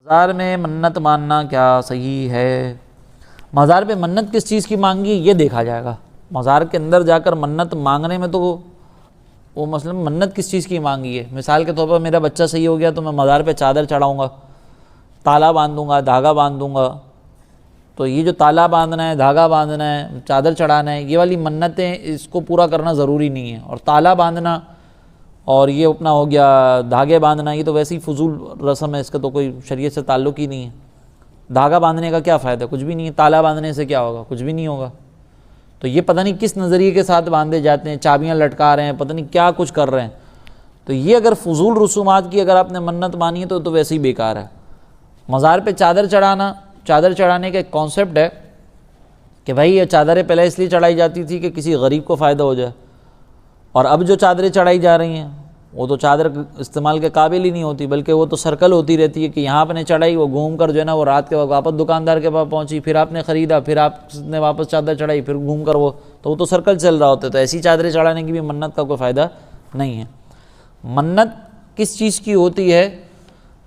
مزار میں منت ماننا کیا صحیح ہے؟ مزار پہ منت کس چیز کی مانگی یہ دیکھا جائے گا۔ مزار کے اندر جا کر منت مانگنے میں تو وہ مثلا منت کس چیز کی مانگی ہے؟ مثال کے طور پر میرا بچہ صحیح ہو گیا تو میں مزار پہ چادر چڑھاؤں گا، تالا باندھوں گا، دھاگا باندھوں گا۔ تو یہ جو تالا باندھنا ہے، دھاگا باندھنا ہے، چادر چڑھانا ہے، یہ والی منتیں اس کو پورا کرنا ضروری نہیں ہے۔ اور تالا باندھنا اور یہ اپنا ہو گیا دھاگے باندھنا، یہ تو ویسے ہی فضول رسم ہے، اس کا تو کوئی شریعت سے تعلق ہی نہیں ہے۔ دھاگا باندھنے کا کیا فائدہ؟ کچھ بھی نہیں ہے۔ تالا باندھنے سے کیا ہوگا؟ کچھ بھی نہیں ہوگا۔ تو یہ پتہ نہیں کس نظریے کے ساتھ باندھے جاتے ہیں، چابیاں لٹکا رہے ہیں، پتہ نہیں کیا کچھ کر رہے ہیں۔ تو یہ اگر فضول رسومات کی اگر آپ نے منت مانی ہے تو ویسے ہی بیکار ہے۔ مزار پہ چادر چڑھانا، چادر چڑھانے کا ایک کانسیپٹ ہے کہ بھائی یہ چادریں پہلے اس لیے چڑھائی جاتی تھی کہ کسی غریب کو فائدہ ہو جائے، اور اب جو چادریں چڑھائی جا رہی ہیں وہ تو چادر استعمال کے قابل ہی نہیں ہوتی، بلکہ وہ تو سرکل ہوتی رہتی ہے کہ یہاں آپ نے چڑھائی، وہ گھوم کر جو ہے نا وہ رات کے وقت واپس دکاندار کے پاس پہنچی، پھر آپ نے خریدا، پھر آپ نے واپس چادر چڑھائی، پھر گھوم کر وہ تو سرکل چل رہا ہوتا ہے۔ تو ایسی چادریں چڑھانے کی بھی منت کا کوئی فائدہ نہیں ہے۔ منت کس چیز کی ہوتی ہے؟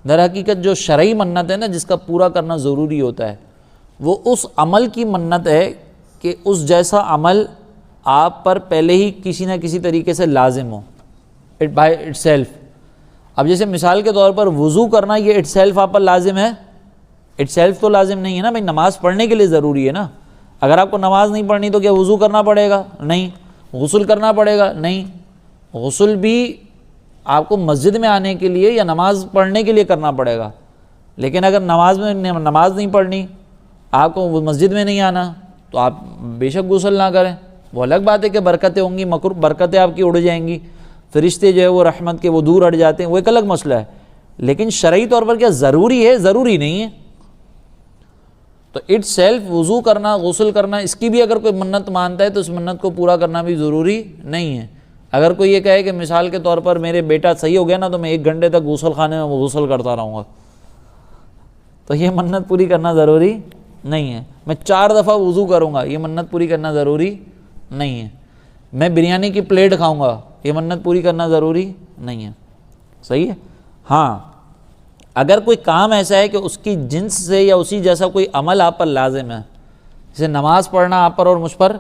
در حقیقت جو شرعی منت ہے نا، جس کا پورا کرنا ضروری ہوتا ہے، وہ اس عمل کی منت ہے کہ اس جیسا عمل آپ پر پہلے ہی کسی نہ کسی طریقے سے لازم ہو، اٹ بائی اٹ سیلف۔ اب جیسے مثال کے طور پر وضو کرنا، یہ اٹ سیلف آپ پر لازم ہے؟ اٹ سیلف تو لازم نہیں ہے نا بھائی، نماز پڑھنے کے لیے ضروری ہے نا۔ اگر آپ کو نماز نہیں پڑھنی تو کیا وضو کرنا پڑے گا؟ نہیں۔ غسل کرنا پڑے گا؟ نہیں۔ غسل بھی آپ کو مسجد میں آنے کے لیے یا نماز پڑھنے کے لیے کرنا پڑے گا، لیکن اگر نماز نہیں پڑھنی، آپ کو مسجد میں نہیں آنا، تو آپ بے شک غسل نہ کریں۔ وہ الگ بات ہے کہ برکتیں ہوں گی، برکتیں آپ کی اڑ جائیں گی، فرشتے جو ہے وہ رحمت کے وہ دور ہٹ جاتے ہیں، وہ ایک الگ مسئلہ ہے۔ لیکن شرعی طور پر کیا ضروری ہے؟ ضروری نہیں ہے۔ تو اٹ سیلف وضو کرنا، غسل کرنا، اس کی بھی اگر کوئی منت مانتا ہے تو اس منت کو پورا کرنا بھی ضروری نہیں ہے۔ اگر کوئی یہ کہے کہ مثال کے طور پر میرے بیٹا صحیح ہو گیا نا تو میں 1 گھنٹے تک غسل خانے میں وہ غسل کرتا رہوں گا، تو یہ منت پوری کرنا ضروری نہیں ہے۔ میں 4 دفعہ وضو کروں گا، یہ منت پوری کرنا ضروری نہیں ہے۔ میں بریانی کی پلیٹ کھاؤں گا، یہ منت پوری کرنا ضروری نہیں ہے۔ صحیح ہے؟ ہاں، اگر کوئی کام ایسا ہے کہ اس کی جنس سے یا اسی جیسا کوئی عمل آپ پر لازم ہے، جیسے نماز پڑھنا آپ پر اور مجھ پر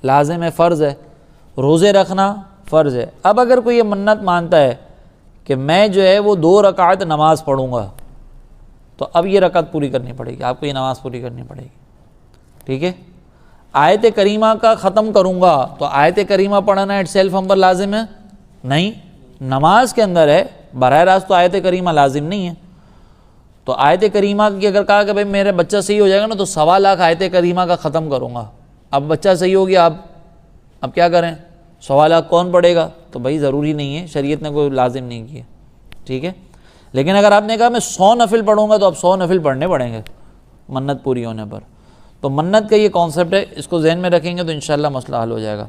لازم ہے، فرض ہے، روزے رکھنا فرض ہے۔ اب اگر کوئی یہ منت مانتا ہے کہ میں جو ہے وہ 2 رکعت نماز پڑھوں گا، تو اب یہ رکعت پوری کرنی پڑے گی، آپ کو یہ نماز پوری کرنی پڑے گی۔ ٹھیک ہے؟ آیت کریمہ کا ختم کروں گا، تو آیت کریمہ پڑھنا اٹ سیلف ہم پر لازم ہے؟ نہیں، نماز کے اندر ہے، براہ راست تو آیت کریمہ لازم نہیں ہے۔ تو آیت کریمہ کی اگر کہا کہ بھائی میرا بچہ صحیح ہو جائے گا نا تو 1.25 لاکھ آیت کریمہ کا ختم کروں گا، اب بچہ صحیح ہو گیا، اب کیا کریں؟ 1.25 لاکھ کون پڑے گا؟ تو بھائی ضروری نہیں ہے، شریعت نے کوئی لازم نہیں کیا۔ ٹھیک ہے؟ لیکن اگر آپ نے کہا میں 100 نفل پڑھوں گا تو اب 100 نفل پڑھنے پڑیں گے منت پوری ہونے پر۔ تو منت کا یہ کانسیپٹ ہے، اس کو ذہن میں رکھیں گے تو انشاءاللہ مسئلہ حل ہو جائے گا۔